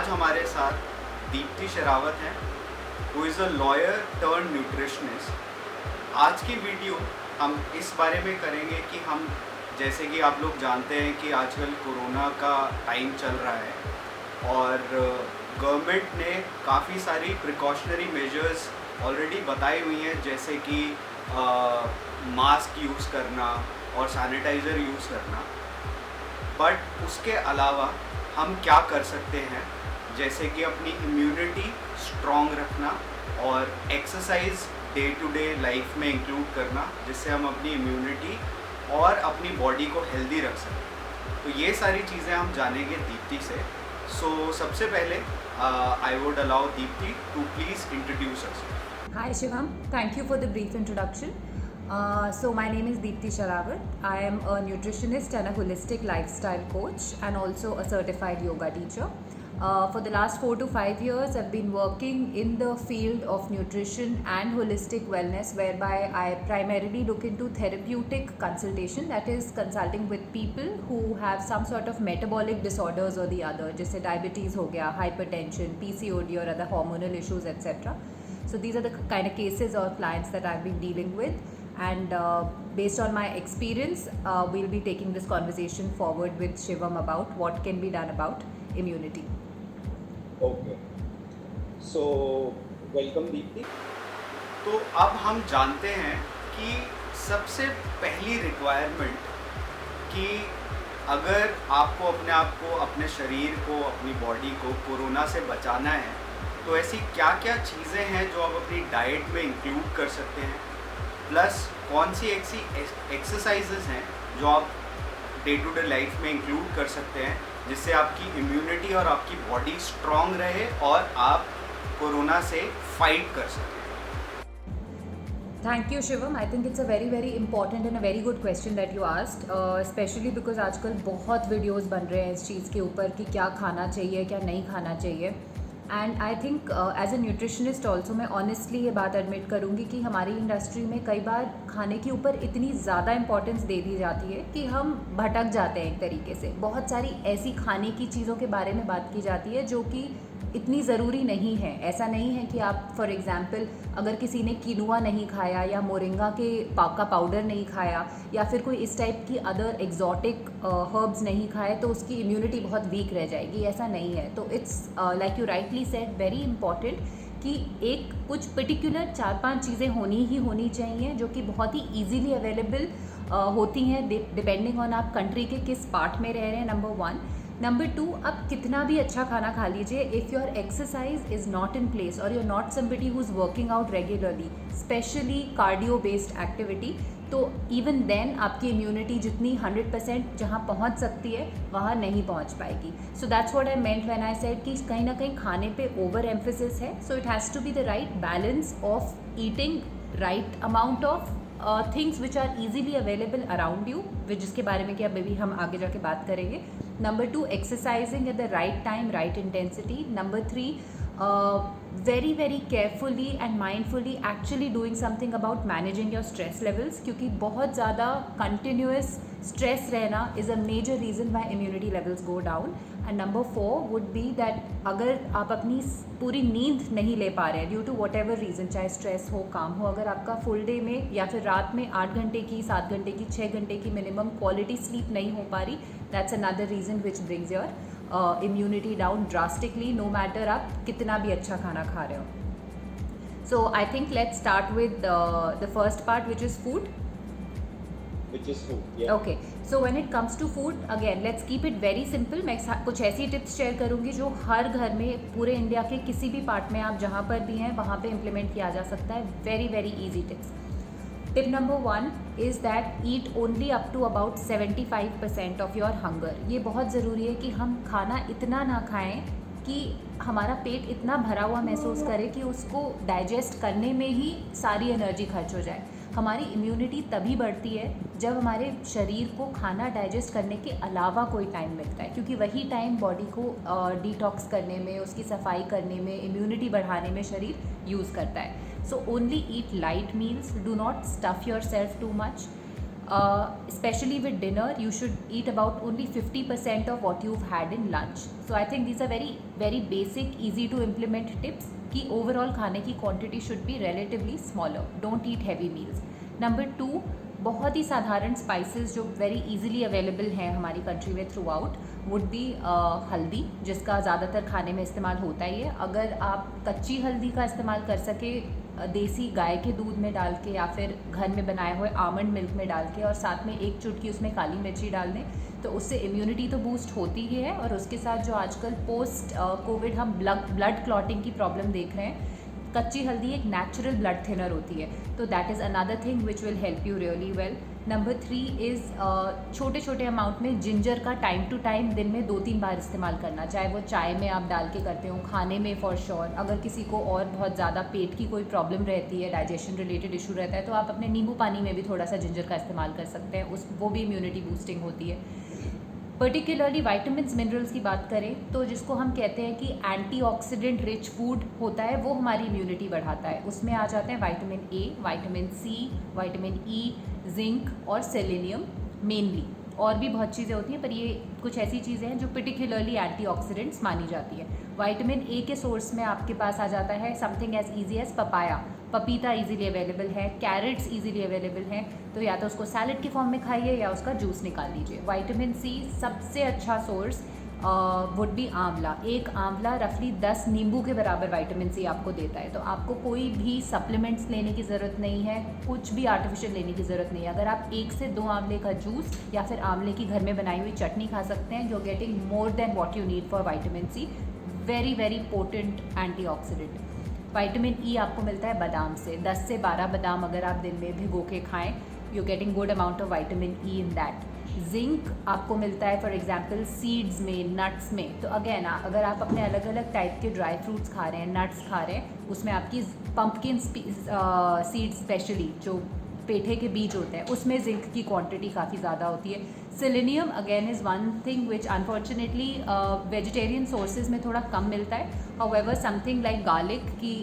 आज हमारे साथ दीप्ति शेरावत हैं, who is a lawyer turn nutritionist. आज की वीडियो हम इस बारे में करेंगे कि हम, जैसे कि आप लोग जानते हैं कि आजकल कोरोना का टाइम चल रहा है और गवर्नमेंट ने काफ़ी सारी प्रिकॉशनरी मेजर्स ऑलरेडी बताई हुई हैं, जैसे कि मास्क यूज़ करना और सैनिटाइज़र यूज़ करना। बट उसके अलावा हम क्या कर सकते हैं, जैसे कि अपनी इम्यूनिटी स्ट्रॉन्ग रखना और exercise day to day life में इंक्लूड करना, जिससे हम अपनी इम्यूनिटी और अपनी बॉडी को हेल्दी रख सकें। तो ये सारी चीज़ें हम जानेंगे दीप्ति से। सो सबसे पहले I would allow Deepti to please introduce us. Hi Shivam, thank you for the brief introduction. So my name is Deepti Sherawat. I am a nutritionist and a holistic lifestyle coach and also a certified yoga teacher. For the last 4 to 5 years, I've been working in the field of nutrition and holistic wellness, whereby I primarily look into therapeutic consultation, that is consulting with people who have some sort of metabolic disorders or the other, जैसे diabetes हो गया, hypertension, PCOD or other hormonal issues, etc. So these are the kind of cases or clients that I've been dealing with, and based on my experience, we'll be taking this conversation forward with Shivam about what can be done about immunity. Okay, so welcome Deepti. तो अब हम जानते हैं कि सबसे पहली requirement कि अगर आपको अपने आप को, अपने शरीर को, अपनी बॉडी को कोरोना से बचाना है, तो ऐसी क्या क्या चीज़ें हैं जो आप अपनी डाइट में इंक्लूड कर सकते हैं, प्लस कौन सी ऐसी एक्सरसाइजेज हैं जो आप डे टू डे लाइफ में इंक्लूड कर सकते हैं, जिससे आपकी इम्यूनिटी और आपकी बॉडी स्ट्रॉन्ग रहे और आप कोरोना से फाइट कर सकें। Thank you Shivam. I think it's a very important and a very good question that you asked, especially because आजकल बहुत वीडियोस बन रहे हैं इस चीज़ के ऊपर कि क्या खाना चाहिए, क्या नहीं खाना चाहिए। And I think as a nutritionist also मैं ऑनेस्टली ये बात एडमिट करूँगी कि हमारी इंडस्ट्री में कई बार खाने के ऊपर इतनी ज़्यादा इंपॉर्टेंस दे दी जाती है कि हम भटक जाते हैं एक तरीके से। बहुत सारी ऐसी खाने की चीज़ों के बारे में बात की जाती है जो कि इतनी ज़रूरी नहीं है। ऐसा नहीं है कि आप फॉर एग्ज़ाम्पल अगर किसी ने कीनुआ नहीं खाया या मोरिंगा के का पाउडर नहीं खाया या फिर कोई इस टाइप की अदर एग्जॉटिक हर्ब्स नहीं खाए तो उसकी इम्यूनिटी बहुत वीक रह जाएगी, ऐसा नहीं है। तो it's like you rightly said very important कि एक कुछ पर्टिकुलर 4-5 चीज़ें होनी चाहिए जो कि बहुत ही ईजीली अवेलेबल होती हैं डिपेंडिंग ऑन आप कंट्री के किस पार्ट में रह रहे हैं, नंबर 1। नंबर 2, आप कितना भी अच्छा खाना खा लीजिए, if your exercise is not in place और you are not somebody who is working out regularly, specially cardio based activity, तो इवन देन आपकी इम्यूनिटी जितनी 100% जहाँ पहुँच सकती है वहाँ नहीं पहुँच पाएगी। So that's what I meant when I said कि कहीं ना कहीं खाने पे ओवर एम्फेसिस है। So it has to be the right balance of eating right amount of things which are easily available around you, जिसके बारे में कि अब भी हम आगे जाके बात करेंगे। Number 2, exercising at the right time, right intensity. Number 3, very carefully and mindfully actually doing something about managing your stress levels, क्योंकि बहुत ज़्यादा continuous stress रहना is a major reason why immunity levels go down. And number 4 would be that अगर आप अपनी पूरी नींद नहीं ले पा रहे हैं due to whatever reason, चाहे स्ट्रेस हो, काम हो, अगर आपका फुल डे में या फिर रात में 8 घंटे की, 7 घंटे की, 6 घंटे की मिनिमम क्वालिटी स्लीप नहीं हो पा रही, that's another reason which brings your immunity down drastically, no matter आप कितना भी अच्छा खाना खा रहे हो। So I think let's start with the first part which is food. Which is food, yeah. Okay, so when it comes to food, again let's keep it very simple. मैं कुछ ऐसी टिप्स शेयर करूँगी जो हर घर में पूरे India के किसी भी पार्ट में आप जहाँ पर भी हैं वहाँ पे इम्प्लीमेंट किया जा सकता है। Very easy tips. Tip number 1 is that eat only up to about 75% of your hunger. ये बहुत ज़रूरी है कि हम खाना इतना ना खाएं कि हमारा पेट इतना भरा हुआ महसूस करे कि उसको डाइजेस्ट करने में ही सारी एनर्जी खर्च हो जाए। हमारी इम्यूनिटी तभी बढ़ती है जब हमारे शरीर को खाना डाइजेस्ट करने के अलावा कोई टाइम मिलता है, क्योंकि वही टाइम बॉडी को डिटॉक्स करने में, उसकी सफाई करने में, इम्यूनिटी बढ़ाने में शरीर यूज़ करता है। So only eat light meals, do not stuff your self too much. especially with dinner, you should eat about only 50% of what you've had in lunch. So I think these are very very basic, easy to implement tips कि overall खाने की quantity should be relatively smaller. Don't eat heavy meals. Number 2, बहुत ही साधारण spices जो very easily available हैं हमारी country में through out would be हल्दी, जिसका ज़्यादातर खाने में इस्तेमाल होता ही है. अगर आप कच्ची हल्दी का इस्तेमाल कर सके देसी गाय के दूध में डाल के या फिर घर में बनाए हुए आमंड मिल्क में डाल के और साथ में एक चुटकी उसमें काली मिर्ची डाल दें तो उससे इम्यूनिटी तो बूस्ट होती ही है. और उसके साथ जो आजकल पोस्ट कोविड हम ब्लड क्लॉटिंग की प्रॉब्लम देख रहे हैं, कच्ची हल्दी एक नेचुरल ब्लड थिनर होती है, तो that is another thing which will help you really well. Number 3 is छोटे छोटे अमाउंट में जिंजर का टाइम टू टाइम दिन में 2-3 बार इस्तेमाल करना, चाहे वो चाय में आप डाल के करते हो, खाने में फॉर श्योर. अगर किसी को और बहुत ज़्यादा पेट की कोई प्रॉब्लम रहती है, डाइजेशन रिलेटेड इशू रहता है, तो आप अपने नींबू पानी में भी थोड़ा सा जिंजर का इस्तेमाल कर सकते हैं, वो भी इम्यूनिटी बूस्टिंग होती है. पर्टिकुलरली वाइटामिन्स मिनरल्स की बात करें तो जिसको हम कहते हैं कि एंटीऑक्सीडेंट रिच फूड होता है, वो हमारी इम्यूनिटी बढ़ाता है. उसमें आ जाते हैं vitamin A, vitamin C, vitamin E, zinc और सेलेनियम मेनली. और भी बहुत चीज़ें होती हैं पर ये कुछ ऐसी चीज़ें हैं जो पर्टिकुलरली एंटीऑक्सीडेंट्स मानी जाती है. विटामिन ए के सोर्स में आपके पास आ जाता है something as easy as papaya, पपीता इजीली अवेलेबल है, कैरेट्स इजीली अवेलेबल हैं, तो या तो उसको सैलड के फॉर्म में खाइए या उसका जूस निकाल लीजिए. विटामिन सी सबसे अच्छा सोर्स वुड बी आंवला. एक आंवला रफली 10 नींबू के बराबर विटामिन सी आपको देता है. तो आपको कोई भी सप्लीमेंट्स लेने की ज़रूरत नहीं है, कुछ भी आर्टिफिशियल लेने की ज़रूरत नहीं है. अगर आप 1 से 2 आंवले का जूस या फिर आंवले की घर में बनाई हुई चटनी खा सकते हैं, you are getting more than what you need for vitamin C. Very very potent antioxidant. Vitamin E आपको मिलता है बादाम से. 10 से 12 बादाम अगर आप दिन में भिगो के खाएँ, you getting good amount of vitamin E in that. Zinc आपको मिलता है फॉर एग्जांपल सीड्स में, नट्स में. तो अगेन अगर आप अपने अलग अलग टाइप के ड्राई फ्रूट्स खा रहे हैं, नट्स खा रहे हैं, उसमें आपकी पंपकिन सीड्स स्पेशली जो पेठे के बीज होते हैं उसमें जिंक की क्वांटिटी काफ़ी ज़्यादा होती है. Selenium again is one thing which unfortunately vegetarian sources में थोड़ा कम मिलता है. हाउएवर समथिंग लाइक गार्लिक की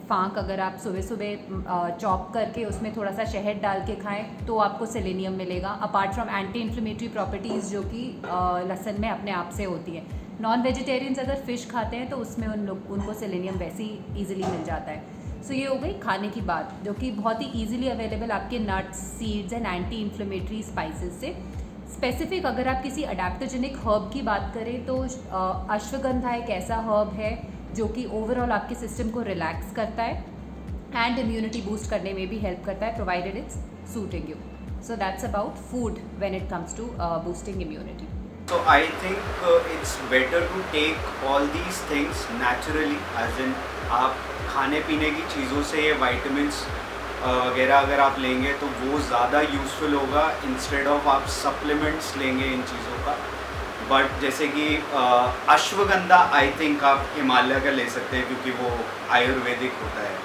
फांक अगर आप सुबह सुबह चॉप करके उसमें थोड़ा सा शहद डाल के खाएं तो आपको सेलेनियम मिलेगा, apart from anti inflammatory properties जो कि लहसुन में अपने आप से होती है. नॉन वेजिटेरियंस अगर फ़िश खाते हैं तो उसमें उनको सेलेनियम वैसे ही ईजिली मिल जाता है. सो ये हो गई खाने की बात, जो कि बहुत ही ईजिली अवेलेबल आपके nuts, seeds and anti inflammatory spices से. स्पेसिफिक अगर आप किसी अडेप्टोजेनिक हर्ब की बात करें तो अश्वगंधा एक ऐसा हर्ब है जो कि ओवरऑल आपके सिस्टम को रिलैक्स करता है एंड इम्यूनिटी बूस्ट करने में भी हेल्प करता है, provided it's suiting you. So that's about food when it comes to boosting immunity. So I think it's better to take all these things naturally, as in आप खाने पीने की चीज़ों से ये vitamins वगैरह अगर आप लेंगे तो वो ज़्यादा यूज़फुल होगा इंस्टेड ऑफ आप सप्लीमेंट्स लेंगे इन चीज़ों का. बट जैसे कि अश्वगंधा आई थिंक आप हिमालय का ले सकते हैं क्योंकि वो आयुर्वेदिक होता है.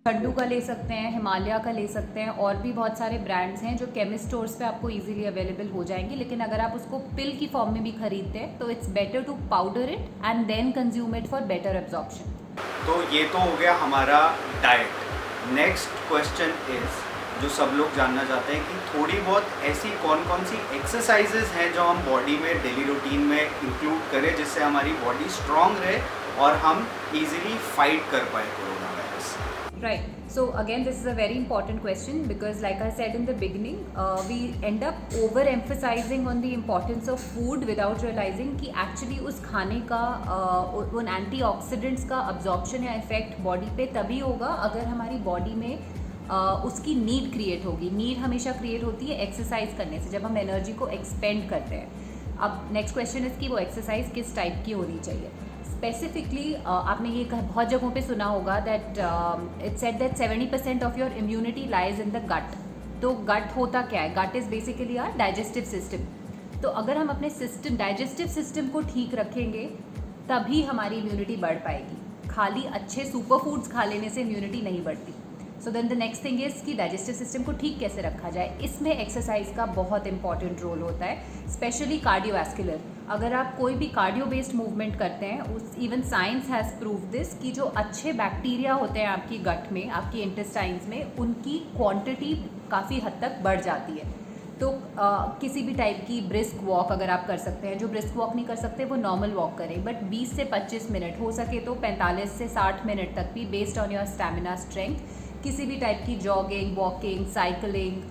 खंडू का ले सकते हैं, हिमालय का ले सकते हैं, और भी बहुत सारे ब्रांड्स हैं जो केमिस्ट स्टोर्स पे आपको इजीली अवेलेबल हो जाएंगे. लेकिन अगर आप उसको पिल की फॉर्म में भी खरीदते हैं तो it's better to powder it and then consume it for better absorption. तो ये तो हो गया हमारा डाइट. नेक्स्ट क्वेश्चन इज जो सब लोग जानना चाहते हैं कि थोड़ी बहुत ऐसी कौन कौन सी एक्सरसाइजेज हैं जो हम बॉडी में डेली रूटीन में इंक्लूड करें जिससे हमारी बॉडी स्ट्रांग रहे और हम इजीली फाइट कर पाए corona virus. Right. So again, this is a very important question because, like I said in the beginning, we end up overemphasizing on the importance of food without realizing कि actually उस खाने का उन antioxidants का absorption या effect body पे तभी होगा अगर हमारी body में उसकी नीड क्रिएट होगी. नीड हमेशा क्रिएट होती है एक्सरसाइज करने से, जब हम एनर्जी को एक्सपेंड करते हैं. अब नेक्स्ट क्वेश्चन इज कि वो एक्सरसाइज किस टाइप की होनी चाहिए. स्पेसिफिकली आपने ये बहुत जगहों पे सुना होगा that it's said that 70% of your immunity lies in the gut. तो गट होता क्या है? Gut is basically our digestive system. तो अगर हम अपने सिस्टम डाइजेस्टिव सिस्टम को ठीक रखेंगे तभी हमारी इम्यूनिटी बढ़ पाएगी. खाली अच्छे सुपर फूड्स खा लेने से इम्यूनिटी नहीं बढ़ती. So then the next thing is कि डाइजेस्टिव सिस्टम को ठीक कैसे रखा जाए. इसमें एक्सरसाइज का बहुत इंपॉर्टेंट रोल होता है, स्पेशली कार्डियोवैस्कुलर. अगर आप कोई भी कार्डियो बेस्ड मूवमेंट करते हैं, उस even science has prove this कि जो अच्छे बैक्टीरिया होते हैं आपकी गट में, आपकी इंटेस्टाइन्स में, उनकी क्वांटिटी काफ़ी हद तक बढ़ जाती है। तो किसी भी टाइप की ब्रिस्क वॉक अगर आप कर सकते हैं, जो ब्रिस्क वॉक नहीं कर सकते वो नॉर्मल वॉक करें, बट 20 से 25 मिनट, हो सके तो 45 से 60 मिनट तक भी, based on your stamina strength, किसी भी टाइप की जॉगिंग, वॉकिंग, साइकिलिंग,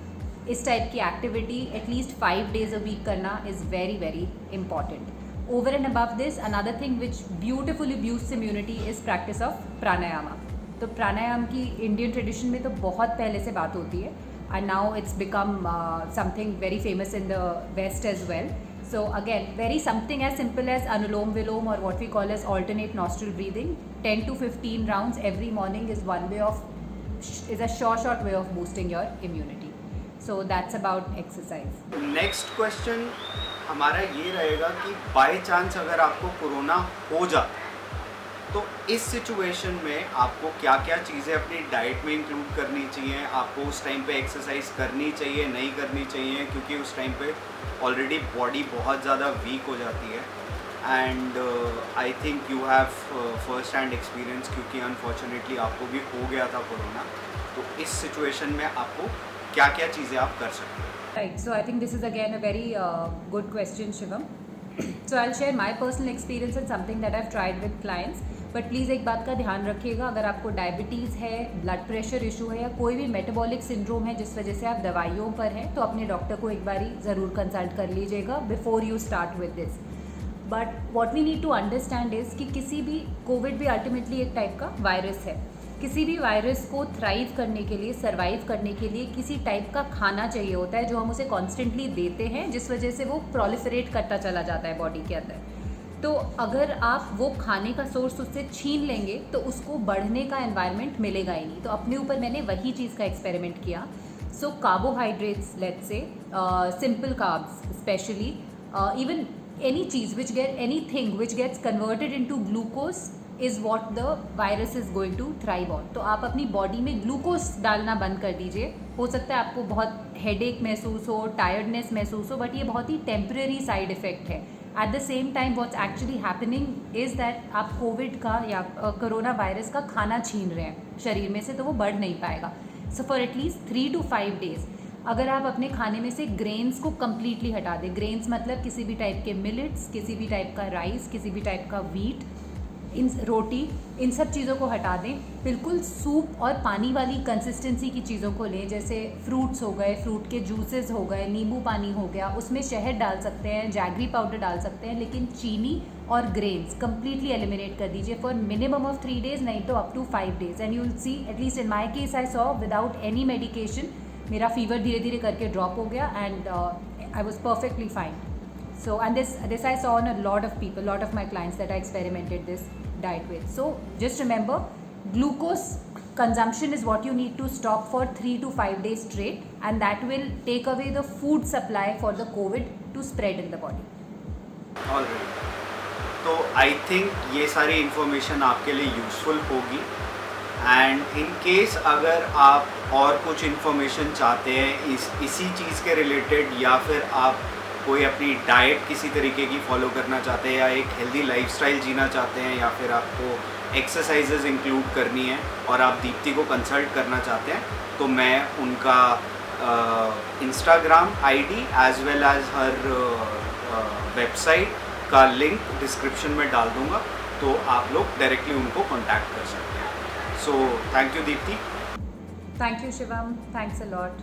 इस टाइप की activity at least 5 days a week करना is very very important. Over and above this, another thing which beautifully boosts immunity is practice of प्राणायामा। तो प्राणायाम की Indian tradition में तो बहुत पहले से बात होती है, and now it's become something very famous in the West as well. So again, very something as simple as Anulom Vilom, or what we call as alternate nostril breathing, 10 to 15 rounds every morning is a short way of boosting your immunity. So that's about exercise. Next question हमारा ये रहेगा कि by chance अगर आपको corona हो जाता तो इस सिचुएशन में आपको क्या क्या चीज़ें अपनी डाइट में इंक्लूड करनी चाहिए, आपको उस टाइम पे एक्सरसाइज करनी चाहिए, नहीं करनी चाहिए, क्योंकि उस टाइम पे ऑलरेडी बॉडी बहुत ज़्यादा वीक हो जाती है। And I think you have first hand experience, क्योंकि अनफॉर्चुनेटली आपको भी हो गया था कोरोना। तो इस सिचुएशन में आपको क्या क्या चीज़ें आप कर सकते हैं? Right, so I think this is again a very good question, Shivam. So I'll share my personal experience and something that I've tried with clients. But please एक बात का ध्यान रखिएगा, अगर आपको डायबिटीज़ है, ब्लड प्रेशर इशू है, या कोई भी मेटाबॉलिक सिंड्रोम है जिस वजह से आप दवाइयों पर हैं, तो अपने डॉक्टर को एक बारी ज़रूर कंसल्ट कर लीजिएगा before you start with this. But what we need to understand is कि किसी भी, कोविड भी अल्टीमेटली एक टाइप का वायरस है, किसी भी वायरस को थ्राइव करने के लिए, सर्वाइव करने के लिए किसी टाइप का खाना चाहिए होता है जो हम उसे कॉन्स्टेंटली देते हैं, जिस वजह से वो प्रोलिफरेट करता चला जाता है बॉडी के अंदर। तो अगर आप वो खाने का सोर्स उससे छीन लेंगे तो उसको बढ़ने का एनवायरनमेंट मिलेगा ही नहीं। तो अपने ऊपर मैंने वही चीज़ का एक्सपेरिमेंट किया। So carbohydrates, let's say simple carbs specially, even any cheese which anything which gets converted into glucose is what the virus is going to thrive on. तो आप अपनी बॉडी में ग्लूकोज डालना बंद कर दीजिए। हो सकता है आपको बहुत हेडेक महसूस हो, टायर्डनेस महसूस हो, बट ये बहुत ही टेम्परेरी साइड इफेक्ट है। At the same time what's actually happening is that आप कोविड का या कोरोना वायरस का खाना छीन रहे हैं शरीर में से, तो वो बढ़ नहीं पाएगा। So for at least 3 to 5 days अगर आप अपने खाने में से ग्रेन्स को कम्प्लीटली हटा दें, ग्रेन्स मतलब किसी भी टाइप के मिलेट्स, किसी भी टाइप का राइस, किसी भी टाइप का वीट, इन रोटी, इन सब चीज़ों को हटा दें। बिल्कुल सूप और पानी वाली कंसिस्टेंसी की चीज़ों को लें, जैसे फ्रूट्स हो गए, फ्रूट के जूसेस हो गए, नींबू पानी हो गया, उसमें शहद डाल सकते हैं, जैगरी पाउडर डाल सकते हैं, लेकिन चीनी और ग्रेन्स कम्प्लीटली एलिमिनेट कर दीजिए फॉर मिनिमम ऑफ 3 days, नहीं तो up to 5 days। And you will see, at least in my case I saw without any medication, मेरा फीवर धीरे धीरे करके ड्रॉप हो गया and I was perfectly fine. So, and this I saw on a lot of people, lot of my clients that I experimented this diet with. So just remember, glucose consumption is what you need to stop for 3 to 5 days straight, and that will take away the food supply for the COVID to spread in the body. Alright. तो I think ये सारी information आपके लिए useful होगी। And in case अगर आप और कुछ इन्फॉर्मेशन चाहते हैं इसी चीज़ के रिलेटेड, या फिर आप कोई अपनी डाइट किसी तरीके की फॉलो करना चाहते हैं, या एक हेल्दी लाइफस्टाइल जीना चाहते हैं, या फिर आपको एक्सरसाइजेज इंक्लूड करनी है और आप दीप्ति को कंसल्ट करना चाहते हैं, तो मैं उनका Instagram ID as well as her website का लिंक डिस्क्रिप्शन में डाल दूंगा, तो आप लोग डायरेक्टली उनको कॉन्टैक्ट कर सकते हैं। So thank you Deepti. Thank you, Shivam. Thanks a lot.